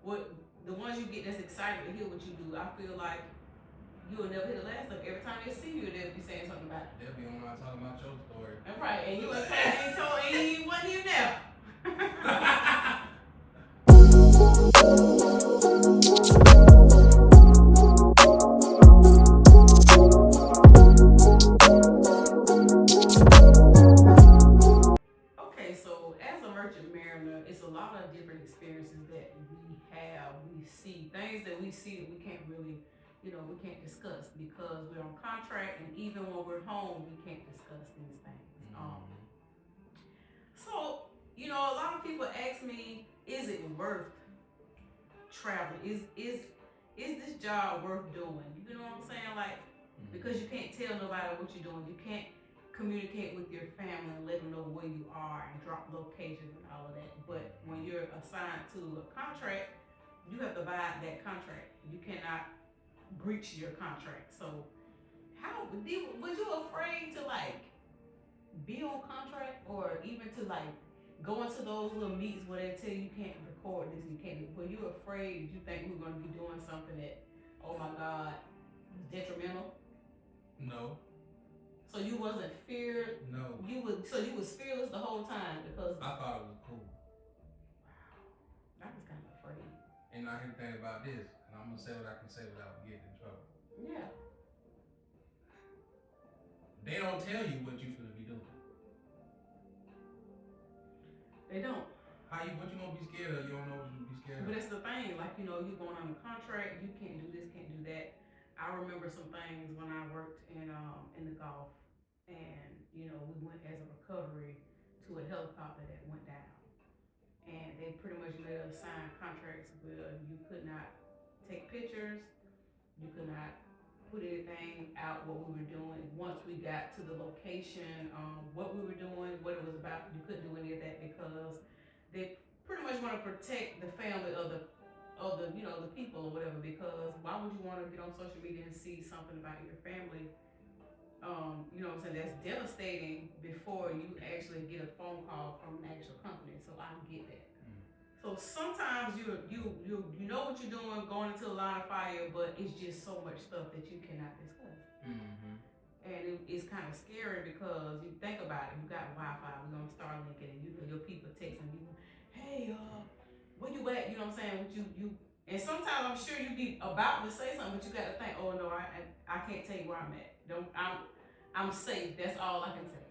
the ones you get that's excited to hear what you do, I feel like you'll never hit the last of it. Every time they see you, they'll be saying something about it. They'll be online talking about your story. That's right, and you ain't told, and you wasn't even there. Okay, so as a merchant mariner, it's a lot of different experiences that we have. We see things that we see that we can't really, we can't discuss because we're on contract, and even when we're home, we can't discuss these things. So, a lot of people ask me, is it worth traveling? Is this job worth doing? You know what I'm saying? Like, because you can't tell nobody what you're doing. You can't communicate with your family and let them know where you are and drop locations and all of that. But when you're assigned to a contract, you have to abide that contract. You cannot breach your contract. So, was you afraid to be on contract, or even to go into those little meets where they tell you can't record this, you can't? Were you afraid? Did you think we were going to be doing something that, oh my God, was detrimental? No. So you wasn't feared? No. So you was fearless the whole time because I thought it was cool. Wow, I was kind of afraid. And I can think about this, and I'm gonna say what I can say without getting in trouble. Yeah. They don't tell you what you finna be doing. They don't. What you gonna be scared of? You don't know what you gonna be scared of. But that's the thing, you're going on a contract, you can't do this, can't do that. I remember some things when I worked in the Gulf, and we went as a recovery to a helicopter that went down, and they pretty much made us sign contracts where you could not take pictures, you could not put anything out what we were doing. Once we got to the location, what we were doing, what it was about, you couldn't do any of that because they pretty much want to protect the family of the the people or whatever. Because why would you want to get on social media and see something about your family, what I'm saying, that's devastating before you actually get a phone call from an actual company. So I get that. So sometimes you know what you're doing going into a line of fire, but it's just so much stuff that you cannot discuss. And it's kind of scary because you think about it. You got Wi-Fi, we're on Starlink, and your people texting you, hey, where you at? You know what I'm saying? And sometimes I'm sure you be about to say something, but you got to think, oh no, I can't tell you where I'm at. I'm safe. That's all I can say.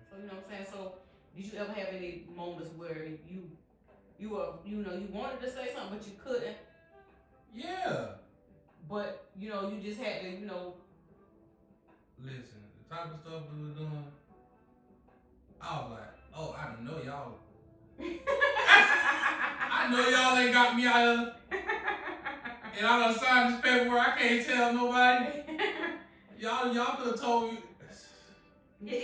So you know what I'm saying. So did you ever have any moments where you wanted to say something but you couldn't? Yeah. But you just had to Listen, the type of stuff we were doing, I was like, oh, I know y'all. I know y'all ain't got me out of. And I done signed this paper where I can't tell nobody. Y'all could have told me. Yeah,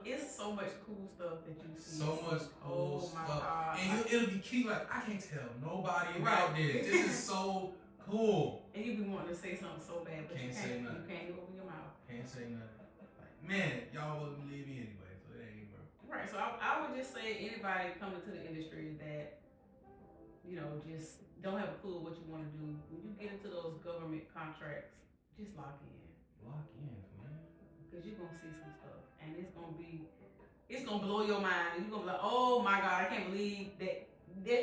it's so much cool stuff that you see. So much cool stuff. My God. And it'll be key, like, I can't tell nobody about this. This is so cool. And you be wanting to say something so bad, but can't say nothing. You can't open your mouth. Can't say nothing. Like, man, y'all wouldn't believe me anyway, so it ain't even. Right, so I would just say anybody coming to the industry that, just don't have a clue what you want to do, when you get into those government contracts, just lock in. Lock in, man. Because you're going to see some stuff, and it's going to blow your mind, and you're going to be like, oh my God, I can't believe that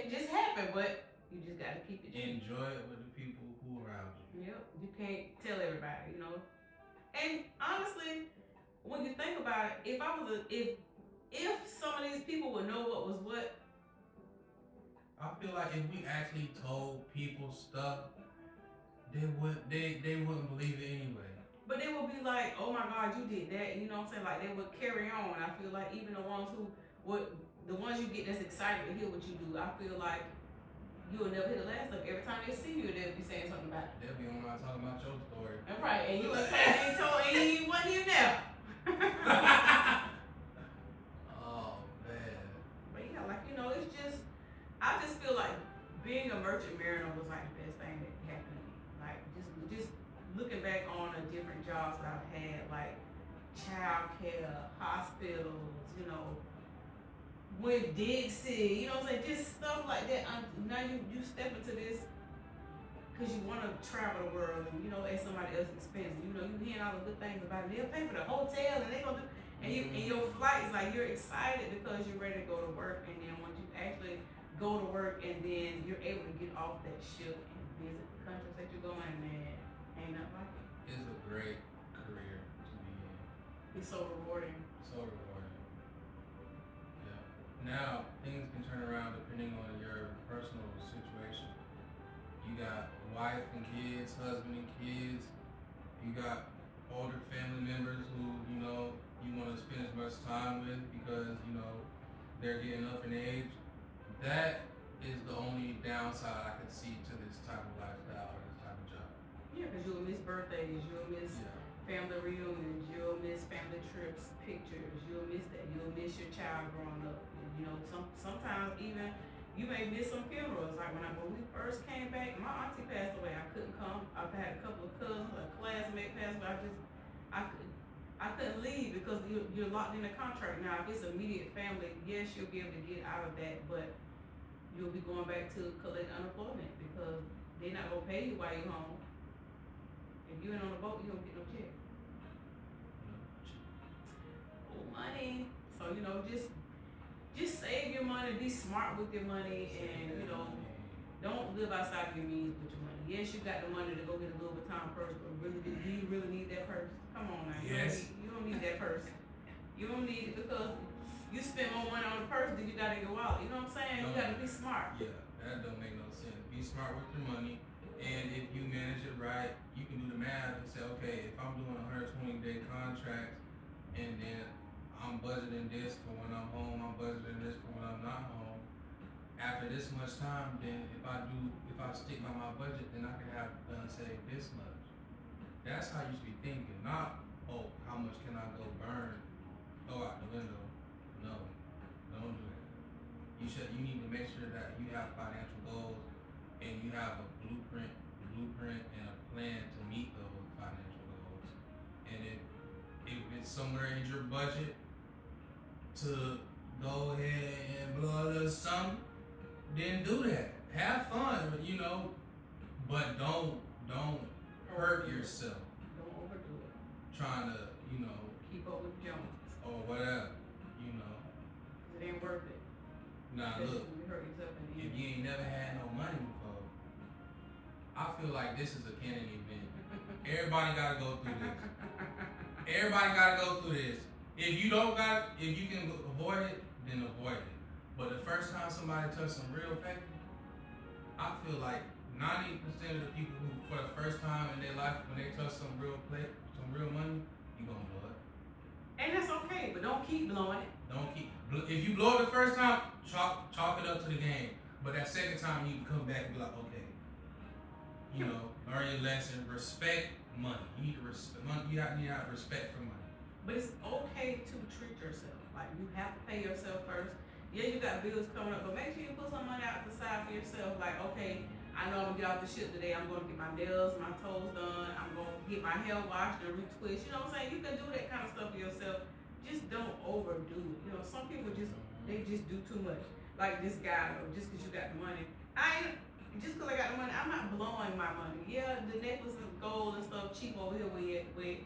just happened, but you just got to keep it. Enjoy it with the people who are around you. Yep, you can't tell everybody, And honestly, when you think about it, if some of these people would know what was what, I feel like if we actually told people stuff, they wouldn't believe it anyway. But they would be like, oh my God, you did that. You know what I'm saying? Like, they would carry on. I feel like even the ones you get that's excited to hear what you do, I feel like you will never hit the last of it. Every time they see you, they'll be saying something about it. They'll be online talking about your story. That's right. And you ain't told, and you wasn't even there. Oh, man. But yeah, it's just, I just feel like being a merchant mariner was like the best thing that happened to me. Like, just looking back on the different jobs that I've had, like childcare, hospitals, with Dixie, you know what I'm saying? Just stuff like that. Now you step into this because you want to travel the world and, at somebody else's expense. You hearing all the good things about it. They'll pay for the hotel and they're going to do, and your flight is like, you're excited because you're ready to go to work. And then once you actually go to work and then you're able to get off that ship and visit the countries that you're going, man, ain't nothing like it. It's a great career to be in. It's so rewarding. So rewarding. Now, things can turn around depending on your personal situation. You got wife and kids, husband and kids. You got older family members who, you want to spend as much time with because, they're getting up in age. That is the only downside I can see to this type of lifestyle or this type of job. Yeah, because you'll miss birthdays, you'll miss family reunions, you'll miss family trips, pictures, you'll miss that. You'll miss your child growing up. Sometimes even you may miss some funerals. Like when we first came back, my auntie passed away. I couldn't come. I've had a couple of cousins, a classmate passed away. I couldn't leave because you're locked in a contract. Now, if it's immediate family, yes, you'll be able to get out of that, but you'll be going back to collect unemployment because they're not gonna pay you while you're home. If you ain't on the boat, you don't get no check. Oh, money. So just save your money, be smart with your money, and don't live outside of your means with your money. Yes, you got the money to go get a Louis Vuitton purse, but do you really need that purse? Come on now. Yes. You don't need that purse. You don't need it because you spend more money on the purse than you got in your wallet. You know what I'm saying? You gotta be smart. Yeah, that don't make no sense. Be smart with your money, and if you manage it right, you can do the math and say, okay, if I'm doing 120-day contracts, and then I'm budgeting this for when I'm home, I'm budgeting this for when I'm not home. After this much time, then if I stick by my budget, then I can have done save this much. That's how you should be thinking, not, how much can I go burn, throw out the window. No, don't do that. You need to make sure that you have financial goals and you have a blueprint and a plan to meet those financial goals. And if it's somewhere in your budget to go ahead and blow a little something, then do that. Have fun, but don't hurt yourself. Don't overdo it. Trying to, keep up with Jones. or whatever, It ain't worth it. Nah, Especially look, when you hurt yourself in the if end. you ain't never had no money before, I feel like this is a canon event. Everybody gotta go through this. Everybody gotta go through this. If you can avoid it, then avoid it. But the first time somebody touched some real paper, I feel like 90% of the people who, for the first time in their life, when they touch some real money, you gonna blow it. And that's okay, but don't keep blowing it. If you blow it the first time, chalk it up to the game. But that second time, you can come back and be like, okay, learn your lesson. Respect money. You need to respect money. You need to have respect for money. But it's okay to treat yourself. Like, you have to pay yourself first. Yeah, you got bills coming up, but make sure you put some money out to the side for yourself. Like, okay, I know I'm gonna get off the ship today. I'm gonna get my nails, my toes done. I'm gonna get my hair washed and retwist. You know what I'm saying? You can do that kind of stuff for yourself. Just don't overdo it. Some people they just do too much. Like this guy, just because you got the money. Just because I got the money, I'm not blowing my money. Yeah, the necklace is gold and stuff cheap over here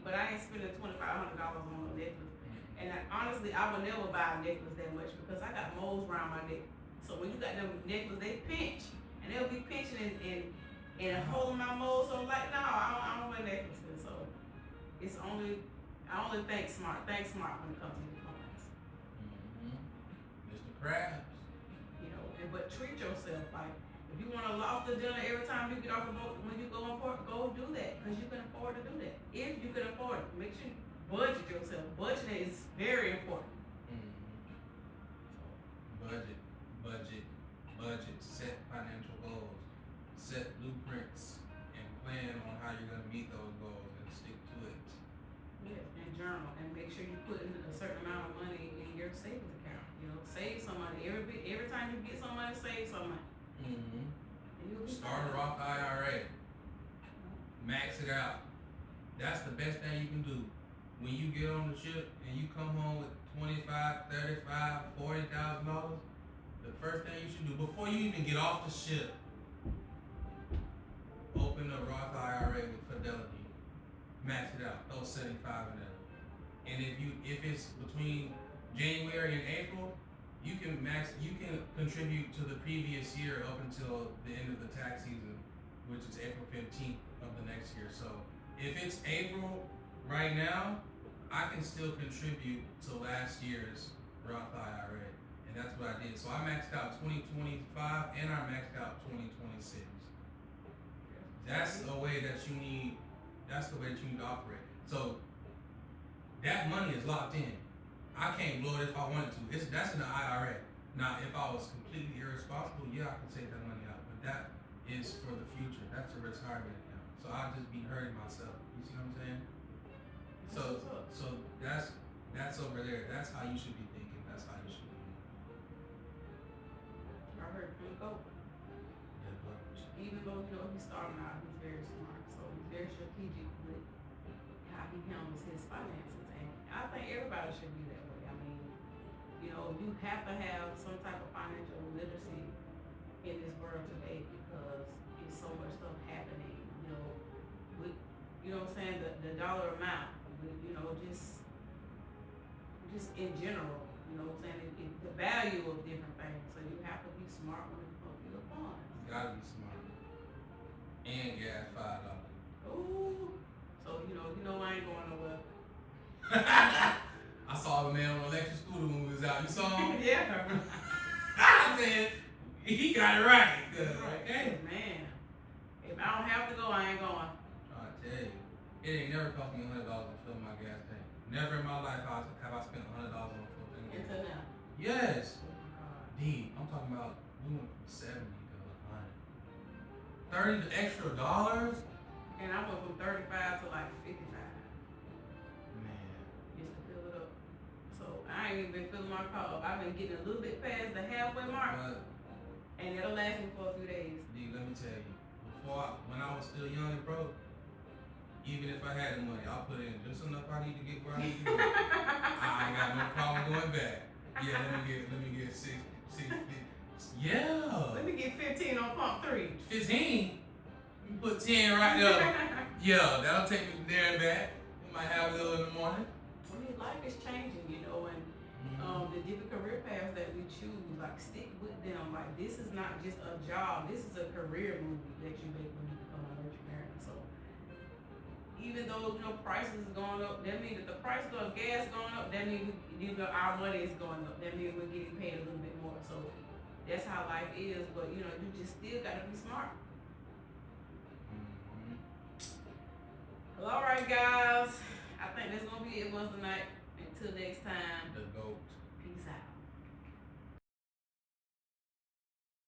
but I ain't spending $2,500 on a necklace. And honestly, I would never buy a necklace that much because I got moles around my neck. So when you got them necklaces, they pinch. And they'll be pinching and holding my moles. So I'm like, no, I don't wear necklaces. So I only think smart. Think smart when it comes to your coins. Mr. Krabs. But treat yourself. Like, if you want to lobster dinner every time you get off the boat, when you go on port, go do that because you can afford to do that. If you can afford it, make sure you budget yourself. Budgeting is very important. Budget, set financial goals, set blueprints, and plan on how you're gonna meet those goals and stick to it. Yes, and journal, and make sure you put in a certain amount of money in your savings account. Save some money. Every time you get some money, save some money. And you'll be Start a Roth IRA. Max it out. That's the best thing you can do. When you get on the ship and you come home with $25,000, $35,000, $40,000, the first thing you should do before you even get off the ship, open a Roth IRA with Fidelity, max it out, throw 75 in there. And if it's between January and April, you can contribute to the previous year up until the end of the tax season, which is April 15th of the next year. So if it's April right now, I can still contribute to last year's Roth IRA. And that's what I did. So I maxed out 2025 and I maxed out 2026. That's the way that you need to operate. So that money is locked in. I can't blow it if I wanted to. That's in the IRA. Now, if I was completely irresponsible, yeah, I can take that money out. But that is for the future. That's a retirement account. So I'll just be hurting myself. You see what I'm saying? So that's over there. That's how you should be thinking. That's how you should be thinking. I heard him go. Even though he's starting out, he's very smart. So he's very strategic with how he handles his finances. And I think everybody should be that way. I mean, you have to have some type of financial literacy in this world today because there's so much stuff happening, with, what I'm saying, the dollar amount, with, just in general, what I'm saying, the value of different things. So you have to be smart when it comes to your funds. You gotta be smart. And gas $5. Ooh. So, I ain't going nowhere. I saw the man on the electric scooter when we was out. You saw him? Yeah. I said, he got it right. Hey, man. If I don't have to go, I ain't going. I tell you, it ain't never cost me $100 to fill my gas tank. Never in my life have I spent $100 on a full tank. Until now. Yes. Oh my God. D, I'm talking about we went from 70 to 100. $30 extra dollars? And I went from 35 to like 55. Man. Just to fill it up. So I ain't even been filling my car up. I've been getting a little bit past the halfway mark. And it'll last me for a few days. D, let me tell you. When I was still young and broke, even if I had the money, I'll put in just enough I need to get where I need to go. I ain't got no problem going back. Yeah, let me get 6. Yeah. Let me get 15 on pump 3. 15? You put 10 right there. Yeah, that'll take me there and back. We might have a little in the morning. I mean, life is changing, and the different career paths that we choose, like stick with them. Like this is not just a job. This is a career move that you make when you become a veterinarian. So even though prices is going up, that means that the price of gas going up. That means our money is going up. That means we're getting paid a little bit more. So that's how life is. But you just still gotta be smart. Well, all right, guys. I think that's gonna be it for tonight. Until next time. The GOAT.